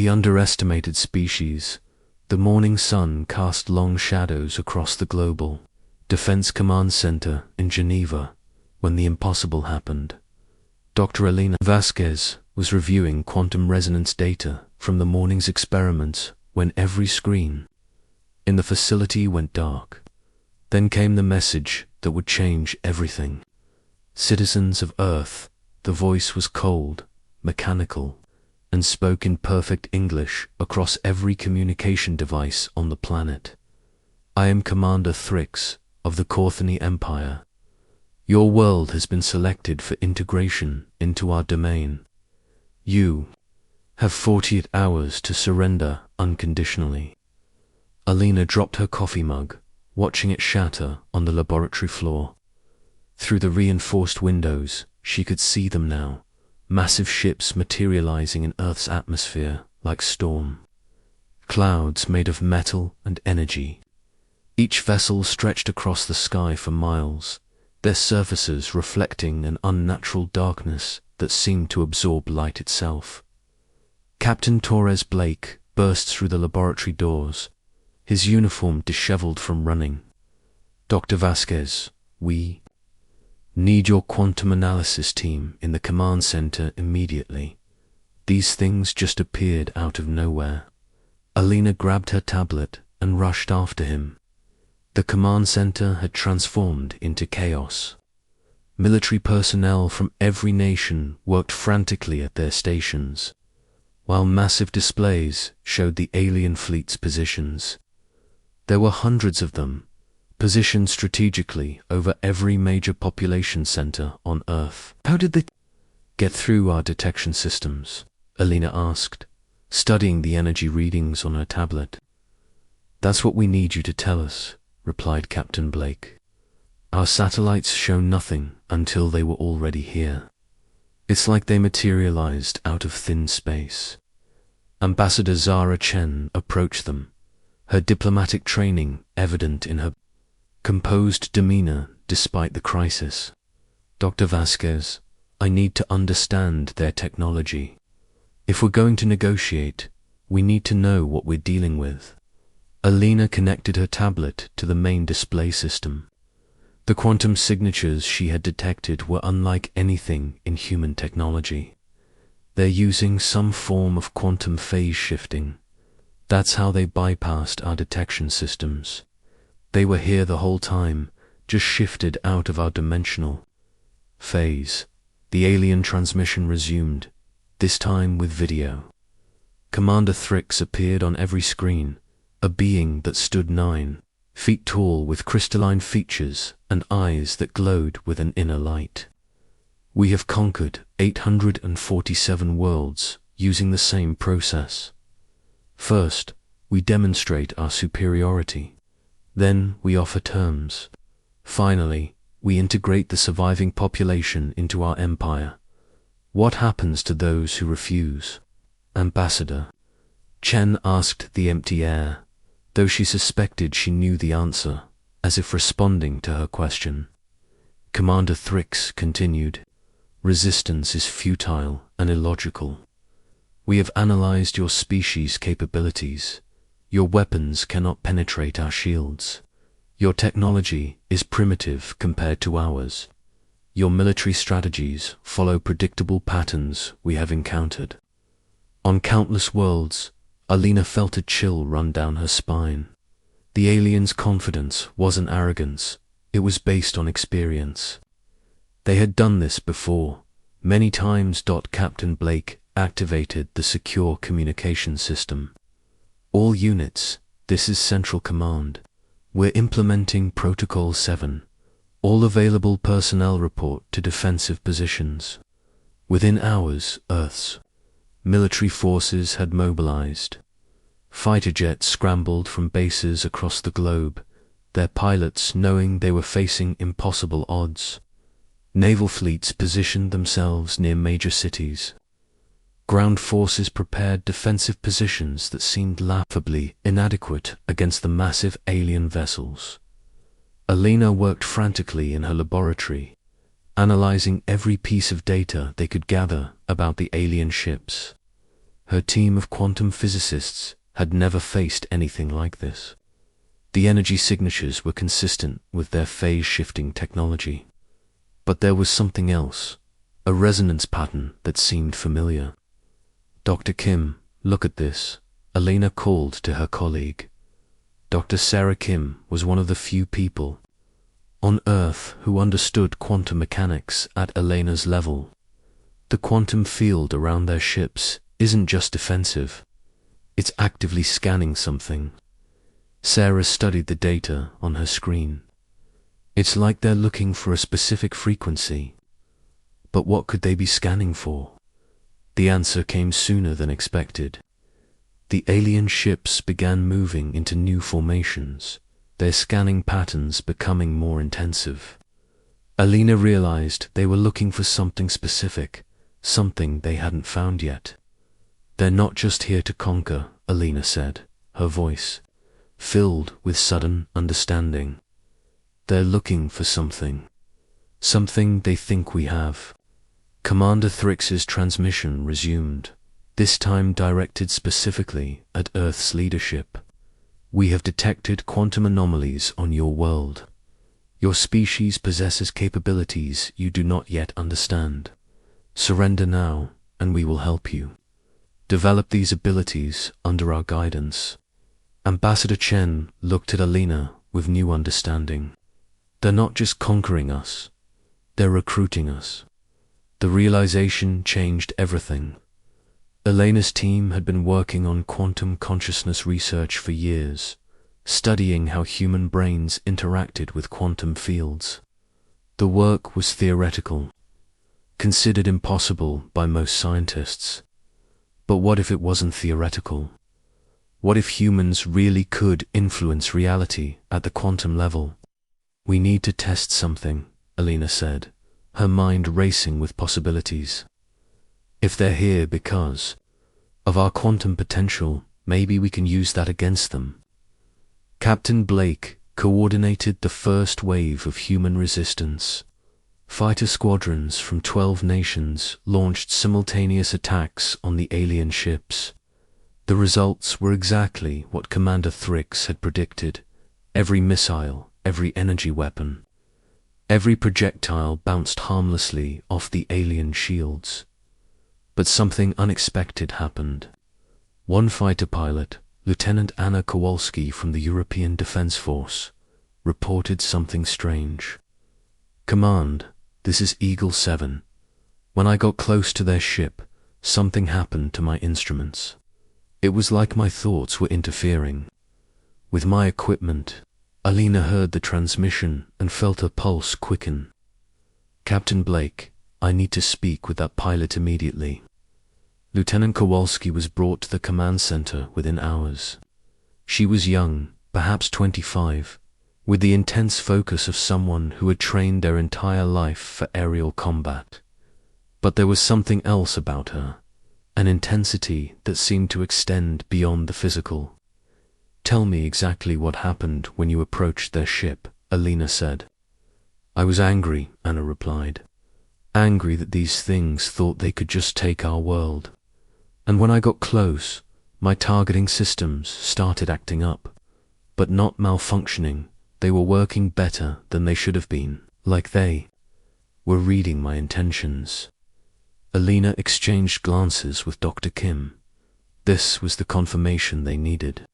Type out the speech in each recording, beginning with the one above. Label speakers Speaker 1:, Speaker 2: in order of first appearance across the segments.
Speaker 1: The underestimated species. The morning sun cast long shadows across the Global Defense Command Center in Geneva when the impossible happened. Dr. Elena Vasquez was reviewing quantum resonance data from the morning's experiments when every screen in the facility went dark. Then came the message that would change everything. Citizens of Earth, the voice was cold, mechanical, and spoke in perfect English across every communication device on the planet. I am Commander Thrix of the Corthony Empire. Your world has been selected for integration into our domain. You have 48 hours to surrender unconditionally. Alina dropped her coffee mug, watching it shatter on the laboratory floor. Through the reinforced windows, she could see them now, massive ships materializing in Earth's atmosphere like storm clouds made of metal and energy. Each vessel stretched across the sky for miles, their surfaces reflecting an unnatural darkness that seemed to absorb light itself. Captain Torres Blake burst through the laboratory doors, his uniform disheveled from running. Dr. Vasquez, we need your quantum analysis team in the command center immediately. These things just appeared out of nowhere. Alina grabbed her tablet and rushed after him. The command center had transformed into chaos. Military personnel from every nation worked frantically at their stations, while massive displays showed the alien fleet's positions. There were hundreds of them, positioned strategically over every major population center on Earth. How did they get through our detection systems? Alina asked, studying the energy readings on her tablet. That's what we need you to tell us, replied Captain Blake. Our satellites show nothing until they were already here. It's like they materialized out of thin space. Ambassador Zara Chen approached them, her diplomatic training evident in her composed demeanor despite the crisis. Dr. Vasquez, I need to understand their technology. If we're going to negotiate, we need to know what we're dealing with. Alina connected her tablet to the main display system. The quantum signatures she had detected were unlike anything in human technology. They're using some form of quantum phase shifting. That's how they bypassed our detection systems. They were here the whole time, just shifted out of our dimensional phase. The alien transmission resumed, this time with video. Commander Thrix appeared on every screen, a being that stood 9 feet tall with crystalline features and eyes that glowed with an inner light. We have conquered 847 worlds using the same process. First, we demonstrate our superiority. Then we offer terms. Finally, we integrate the surviving population into our empire. What happens to those who refuse? Ambassador Chen asked the empty air, though she suspected she knew the answer, as if responding to her question. Commander Thrix continued, resistance is futile and illogical. We have analyzed your species' capabilities. Your weapons cannot penetrate our shields. Your technology is primitive compared to ours. Your military strategies follow predictable patterns we have encountered. On countless worlds, Alina felt a chill run down her spine. The aliens' confidence wasn't arrogance, it was based on experience. They had done this before, many times. Captain Blake activated the secure communication system. All units, this is Central Command. We're implementing Protocol 7. All available personnel report to defensive positions. Within hours, Earth's military forces had mobilized. Fighter jets scrambled from bases across the globe, their pilots knowing they were facing impossible odds. Naval fleets positioned themselves near major cities. Ground forces prepared defensive positions that seemed laughably inadequate against the massive alien vessels. Alina worked frantically in her laboratory, analyzing every piece of data they could gather about the alien ships. Her team of quantum physicists had never faced anything like this. The energy signatures were consistent with their phase-shifting technology. But there was something else, a resonance pattern that seemed familiar. "Dr. Kim, look at this," Elena called to her colleague. Dr. Sarah Kim was one of the few people on Earth who understood quantum mechanics at Elena's level. The quantum field around their ships isn't just defensive, it's actively scanning something. Sarah studied the data on her screen. It's like they're looking for a specific frequency. But what could they be scanning for? The answer came sooner than expected. The alien ships began moving into new formations, their scanning patterns becoming more intensive. Elena realized they were looking for something specific, something they hadn't found yet. "They're not just here to conquer," Elena said, her voice filled with sudden understanding. "They're looking for something. Something they think we have." Commander Thrix's transmission resumed, this time directed specifically at Earth's leadership. "We have detected quantum anomalies on your world. Your species possesses capabilities you do not yet understand. Surrender now, and we will help you. Develop these abilities under our guidance." Ambassador Chen looked at Elena with new understanding. "They're not just conquering us, they're recruiting us." The realization changed everything. Elena's team had been working on quantum consciousness research for years, studying how human brains interacted with quantum fields. The work was theoretical, considered impossible by most scientists. But what if it wasn't theoretical? What if humans really could influence reality at the quantum level? "We need to test something," Elena said, her mind racing with possibilities. "If they're here because of our quantum potential, maybe we can use that against them." Captain Blake coordinated the first wave of human resistance. Fighter squadrons from 12 nations launched simultaneous attacks on the alien ships. The results were exactly what Commander Thrix had predicted. Every missile, every energy weapon, every projectile bounced harmlessly off the alien shields. But something unexpected happened. One fighter pilot, Lieutenant Anna Kowalski from the European Defense Force, reported something strange. "Command, this is Eagle 7. When I got close to their ship, something happened to my instruments. It was like my thoughts were interfering with my equipment." Elena heard the transmission and felt her pulse quicken. "Captain Blake, I need to speak with that pilot immediately." Lieutenant Kowalski was brought to the command center within hours. She was young, perhaps 25, with the intense focus of someone who had trained their entire life for aerial combat. But there was something else about her, an intensity that seemed to extend beyond the physical. "Tell me exactly what happened when you approached their ship," Elena said. "I was angry," Anna replied. "Angry that these things thought they could just take our world. And when I got close, my targeting systems started acting up, but not malfunctioning. They were working better than they should have been, like they were reading my intentions." Elena exchanged glances with Dr. Kim. This was the confirmation they needed.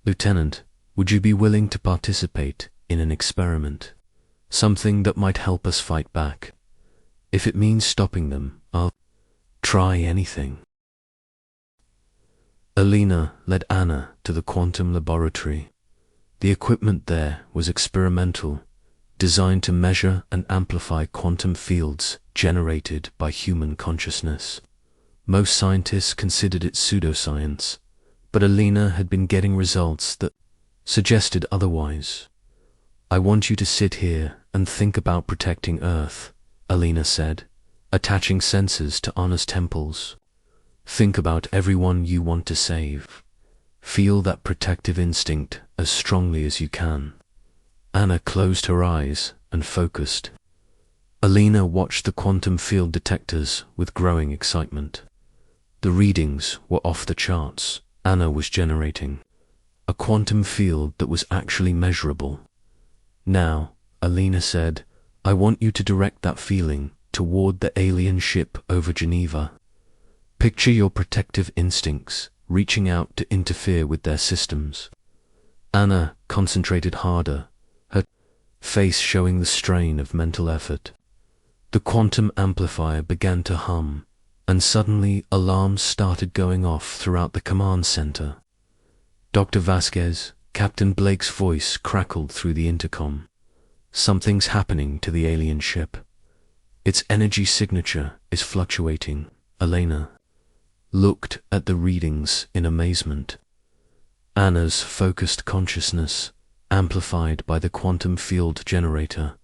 Speaker 1: "Lieutenant, would you be willing to participate in an experiment? Something that might help us fight back. If it means stopping them, I'll try anything." Elena led Anna to the quantum laboratory. The equipment there was experimental, designed to measure and amplify quantum fields generated by human consciousness. Most scientists considered it pseudoscience, but Elena had been getting results that suggested otherwise. "I want you to sit here and think about protecting Earth," Elena said, attaching sensors to Anna's temples. "Think about everyone you want to save. Feel that protective instinct as strongly as you can." Anna closed her eyes and focused. Elena watched the quantum field detectors with growing excitement. The readings were off the charts. Anna was generating a quantum field that was actually measurable. Now, Alina said, I want you to direct that feeling toward the alien ship over Geneva. Picture your protective instincts reaching out to interfere with their systems. Anna concentrated harder, her face showing the strain of mental effort. The quantum amplifier began to hum, and suddenly alarms started going off throughout the command center. Dr. Vasquez, Captain Blake's voice crackled through the intercom. Something's happening to the alien ship. Its energy signature is fluctuating. Elena looked at the readings in amazement. Anna's focused consciousness, amplified by the quantum field generator,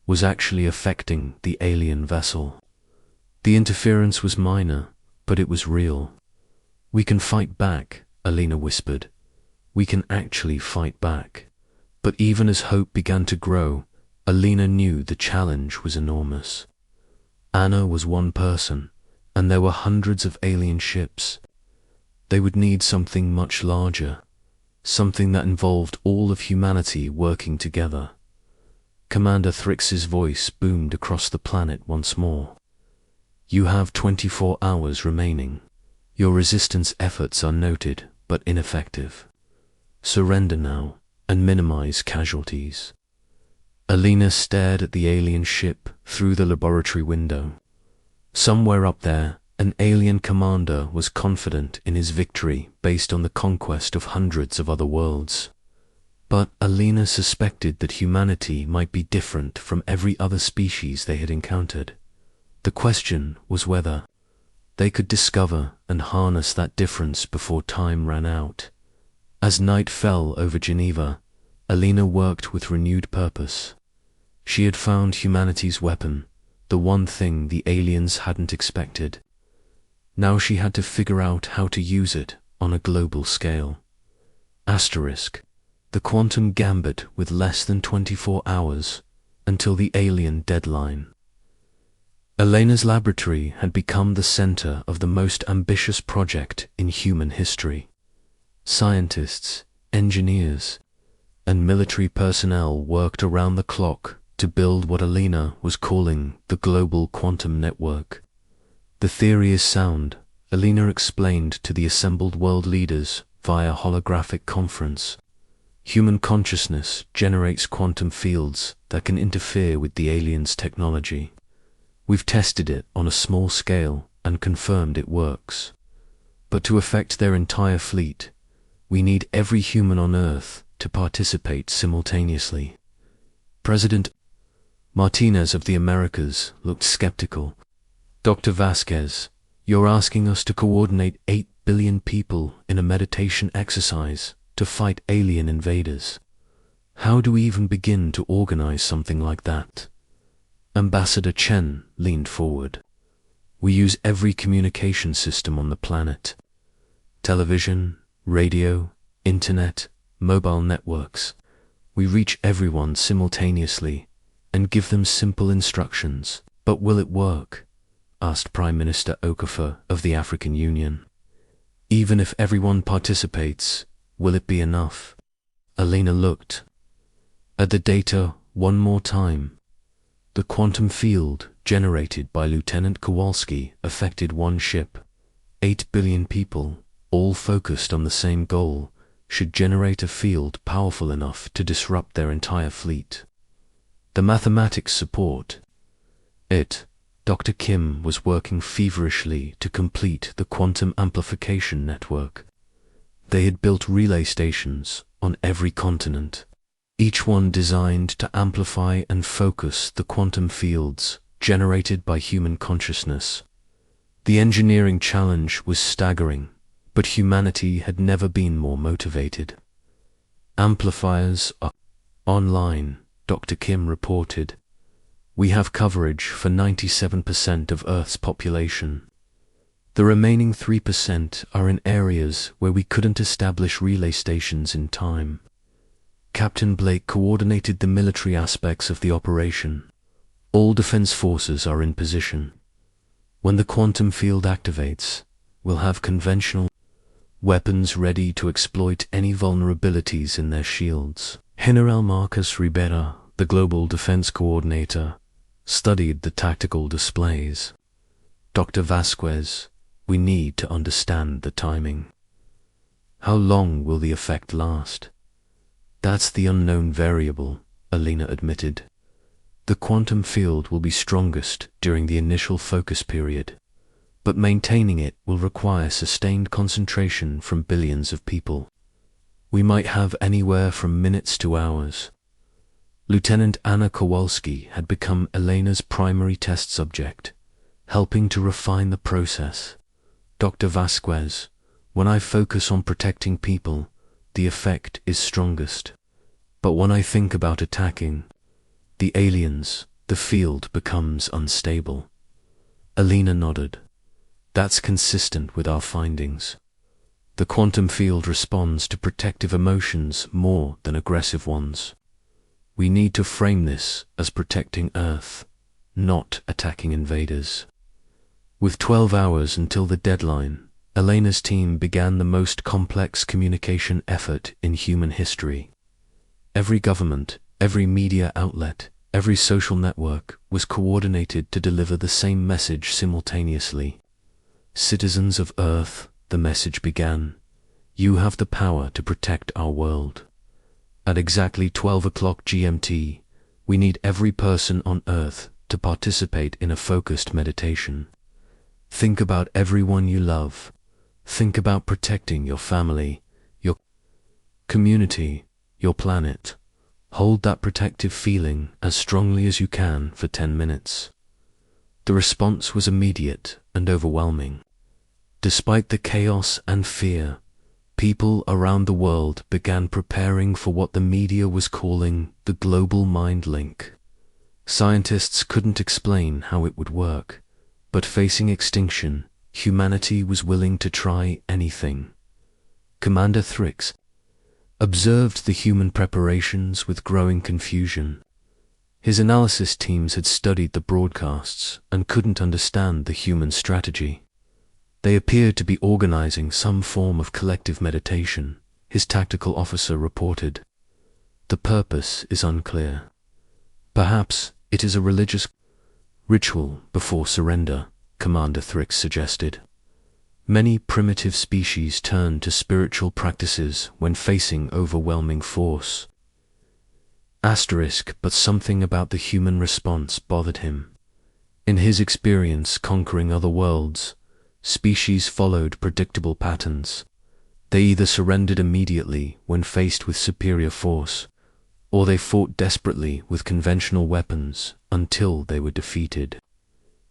Speaker 1: was actually affecting the alien vessel. The interference was minor, but it was real. We can fight back, Alina whispered. We can actually fight back. But even as hope began to grow, Alina knew the challenge was enormous. Anna was one person, and there were hundreds of alien ships. They would need something much larger, something that involved all of humanity working together. Commander Thrix's voice boomed across the planet once more. You have 24 hours remaining. Your resistance efforts are noted, but ineffective. Surrender now, and minimize casualties. Alina stared at the alien ship through the laboratory window. Somewhere up there, an alien commander was confident in his victory based on the conquest of hundreds of other worlds. But Alina suspected that humanity might be different from every other species they had encountered. The question was whether they could discover and harness that difference before time ran out. As night fell over Geneva, Alina worked with renewed purpose. She had found humanity's weapon, the one thing the aliens hadn't expected. Now she had to figure out how to use it on a global scale. The quantum gambit with less than 24 hours until the alien deadline. Elena's laboratory had become the center of the most ambitious project in human history. Scientists, engineers, and military personnel worked around the clock to build what Alina was calling the global quantum network. The theory is sound, Alina explained to the assembled world leaders via holographic conference. Human consciousness generates quantum fields that can interfere with the aliens' technology. We've tested it on a small scale and confirmed it works. But to affect their entire fleet, we need every human on Earth to participate simultaneously. President Martinez of the Americas looked skeptical. Dr. Vasquez, you're asking us to coordinate 8 billion people in a meditation exercise to fight alien invaders. How do we even begin to organize something like that? Ambassador Chen leaned forward. We use every communication system on the planet. Television, radio, internet, mobile networks. We reach everyone simultaneously and give them simple instructions. But will it work? Asked Prime Minister Okafor of the African Union. Even if everyone participates, will it be enough? Alina looked at the data one more time. The quantum field generated by Lieutenant Kowalski affected one ship. 8 billion people, all focused on the same goal, should generate a field powerful enough to disrupt their entire fleet. The mathematics support it. Dr. Kim was working feverishly to complete the quantum amplification network. They had built relay stations on every continent, each one designed to amplify and focus the quantum fields generated by human consciousness. The engineering challenge was staggering, but humanity had never been more motivated. Amplifiers are online, Dr. Kim reported. We have coverage for 97% of Earth's population. The remaining 3% are in areas where we couldn't establish relay stations in time. Captain Blake coordinated the military aspects of the operation. All defense forces are in position. When the quantum field activates, will have conventional weapons ready to exploit any vulnerabilities in their shields. General Marcus Ribera, the Global Defense Coordinator, studied the tactical displays. Dr. Vasquez, we need to understand the timing. How long will the effect last? That's the unknown variable, Alina admitted. The quantum field will be strongest during the initial focus period, but maintaining it will require sustained concentration from billions of people. We might have anywhere from minutes to hours. Lieutenant Anna Kowalski had become Elena's primary test subject, helping to refine the process. Dr. Vasquez, when I focus on protecting people, the effect is strongest. But when I think about attacking the aliens, the field becomes unstable. Alina nodded. That's consistent with our findings. The quantum field responds to protective emotions more than aggressive ones. We need to frame this as protecting Earth, not attacking invaders. With 12 hours until the deadline, Elena's team began the most complex communication effort in human history. Every government, every media outlet, every social network was coordinated to deliver the same message simultaneously. Citizens of Earth, the message began, you have the power to protect our world. At exactly 12 o'clock GMT, we need every person on Earth to participate in a focused meditation. Think about everyone you love. Think about protecting your family, your community, your planet. Hold that protective feeling as strongly as you can for 10 minutes. The response was immediate and overwhelming. Despite the chaos and fear, people around the world began preparing for what the media was calling the global mind link. Scientists couldn't explain how it would work, but facing extinction, humanity was willing to try anything. Commander Thrix observed the human preparations with growing confusion. His analysis teams had studied the broadcasts and couldn't understand the human strategy. They appeared to be organizing some form of collective meditation, his tactical officer reported. The purpose is unclear. Perhaps it is a religious ritual before surrender, Commander Thrix suggested. Many primitive species turn to spiritual practices when facing overwhelming force. But something about the human response bothered him. In his experience conquering other worlds, species followed predictable patterns. They either surrendered immediately when faced with superior force, or they fought desperately with conventional weapons until they were defeated.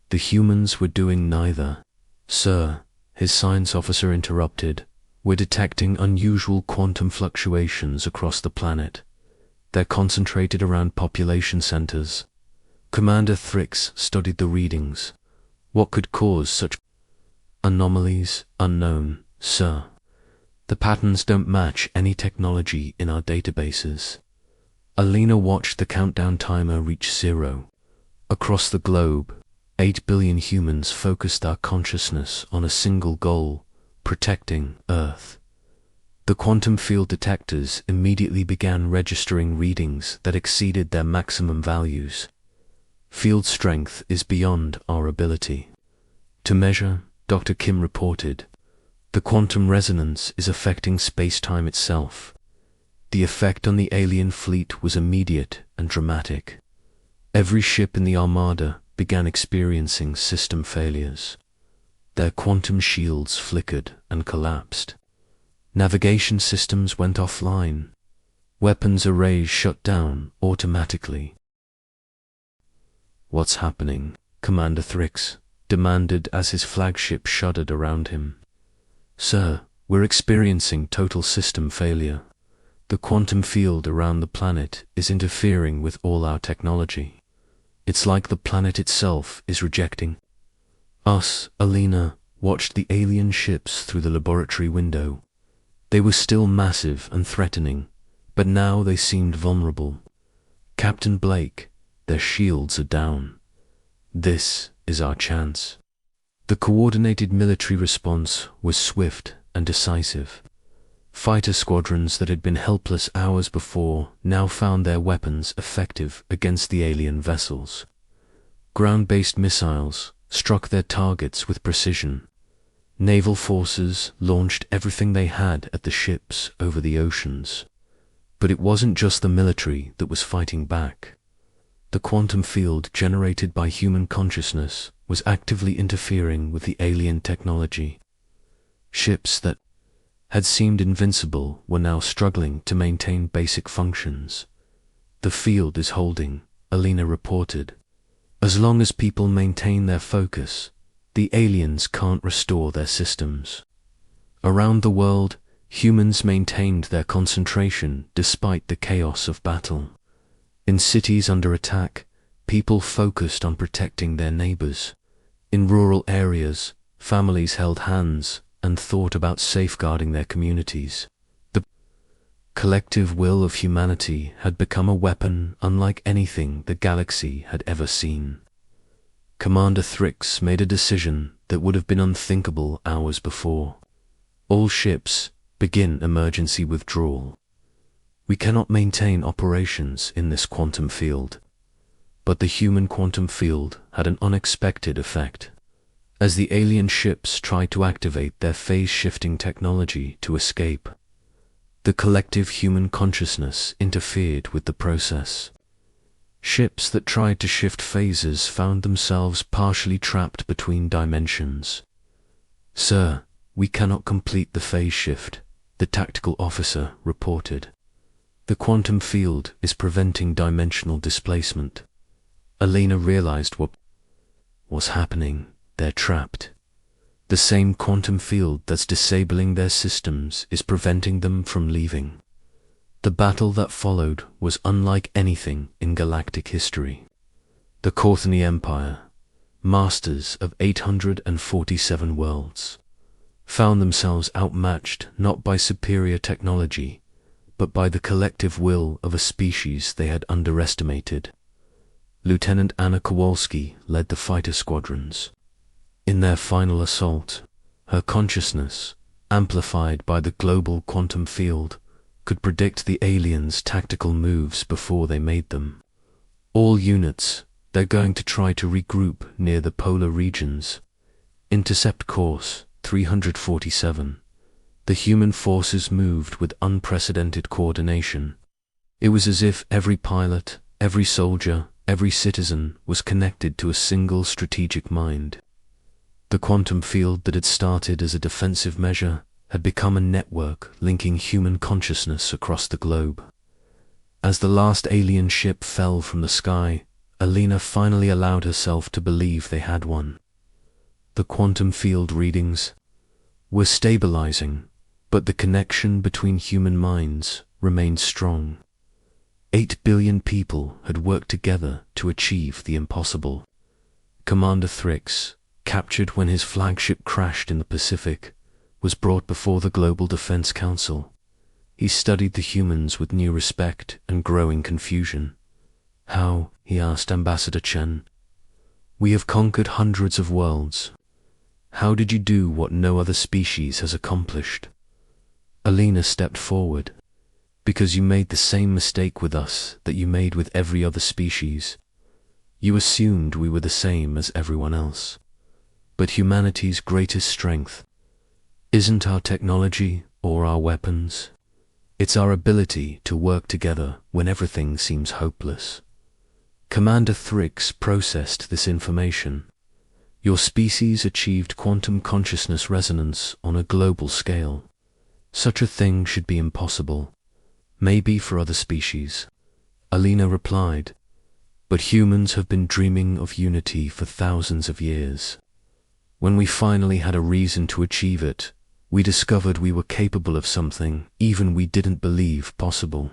Speaker 1: The humans were doing neither. Sir, his science officer interrupted, we're detecting unusual quantum fluctuations across the planet. They're concentrated around population centers. Commander Thrix studied the readings. What could cause such anomalies? Unknown, sir. The patterns don't match any technology in our databases. Alina watched the countdown timer reach 0. Across the globe, 8 billion humans focused our consciousness on a single goal, protecting Earth. The quantum field detectors immediately began registering readings that exceeded their maximum values. Field strength is beyond our ability to measure, Dr. Kim reported. The quantum resonance is affecting space-time itself. The effect on the alien fleet was immediate and dramatic. Every ship in the armada began experiencing system failures. Their quantum shields flickered and collapsed. Navigation systems went offline. Weapons arrays shut down automatically. What's happening? Commander Thrix demanded as his flagship shuddered around him. Sir, we're experiencing total system failure. The quantum field around the planet is interfering with all our technology. It's like the planet itself is rejecting us. Alina watched the alien ships through the laboratory window. They were still massive and threatening, but now they seemed vulnerable. Captain Blake, their shields are down. This is our chance. The coordinated military response was swift and decisive. Fighter squadrons that had been helpless hours before now found their weapons effective against the alien vessels. Ground-based missiles struck their targets with precision. Naval forces launched everything they had at the ships over the oceans. But it wasn't just the military that was fighting back. The quantum field generated by human consciousness was actively interfering with the alien technology. Ships that had seemed invincible were now struggling to maintain basic functions. "The field is holding," Alina reported. "As long as people maintain their focus, the aliens can't restore their systems." Around the world, humans maintained their concentration despite the chaos of battle. In cities under attack, people focused on protecting their neighbors. In rural areas, families held hands and thought about safeguarding their communities. The collective will of humanity had become a weapon unlike anything the galaxy had ever seen. Commander Thrix made a decision that would have been unthinkable hours before. "All ships, begin emergency withdrawal. We cannot maintain operations in this quantum field." But the human quantum field had an unexpected effect. As the alien ships tried to activate their phase-shifting technology to escape, the collective human consciousness interfered with the process. Ships that tried to shift phases found themselves partially trapped between dimensions. "Sir, we cannot complete the phase shift," the tactical officer reported. "The quantum field is preventing dimensional displacement." Alina realized what was happening. They're trapped. The same quantum field that's disabling their systems is preventing them from leaving. The battle that followed was unlike anything in galactic history. The Courtney Empire, masters of 847 worlds, found themselves outmatched not by superior technology, but by the collective will of a species they had underestimated. Lieutenant Anna Kowalski led the fighter squadrons. In their final assault, her consciousness, amplified by the global quantum field, could predict the aliens' tactical moves before they made them. "All units, they're going to try to regroup near the polar regions. Intercept course 347. The human forces moved with unprecedented coordination. It was as if every pilot, every soldier, every citizen was connected to a single strategic mind. The quantum field that had started as a defensive measure had become a network linking human consciousness across the globe. As the last alien ship fell from the sky, Alina finally allowed herself to believe they had won. The quantum field readings were stabilizing, but the connection between human minds remained strong. 8 billion people had worked together to achieve the impossible. Commander Thrix, captured when his flagship crashed in the Pacific, was brought before the Global Defense Council. He studied the humans with new respect and growing confusion. "How?" he asked Ambassador Chen. "We have conquered hundreds of worlds. How did you do what no other species has accomplished?" Alina stepped forward. "Because you made the same mistake with us that you made with every other species. You assumed we were the same as everyone else. But humanity's greatest strength isn't our technology or our weapons. It's our ability to work together when everything seems hopeless." Commander Thrix processed this information. "Your species achieved quantum consciousness resonance on a global scale. Such a thing should be impossible. Maybe for other species," Alina replied. "But humans have been dreaming of unity for thousands of years. When we finally had a reason to achieve it, we discovered we were capable of something even we didn't believe possible."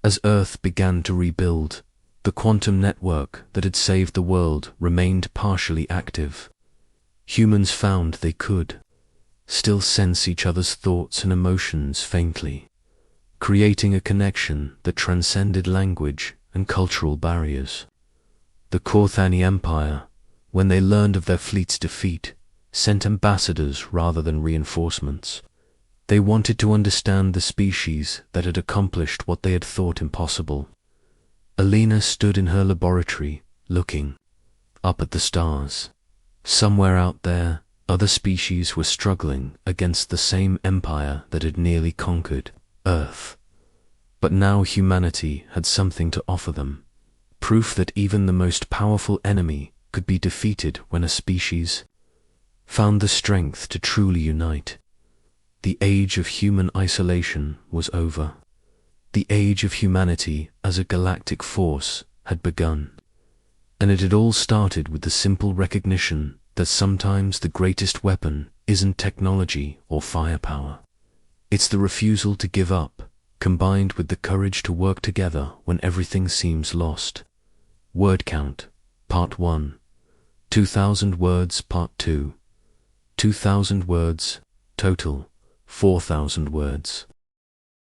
Speaker 1: As Earth began to rebuild, the quantum network that had saved the world remained partially active. Humans found they could still sense each other's thoughts and emotions faintly, creating a connection that transcended language and cultural barriers. The Courtney Empire, when they learned of their fleet's defeat, sent ambassadors rather than reinforcements. They wanted to understand the species that had accomplished what they had thought impossible. Alina stood in her laboratory, looking up at the stars. Somewhere out there, other species were struggling against the same empire that had nearly conquered Earth. But now humanity had something to offer them, proof that even the most powerful enemy could be defeated when a species found the strength to truly unite. The age of human isolation was over. The age of humanity as a galactic force had begun. And it had all started with the simple recognition that sometimes the greatest weapon isn't technology or firepower. It's the refusal to give up, combined with the courage to work together when everything seems lost. Word count, Part 1. 2,000 words, Part 2. 2,000 words, total, 4,000 words.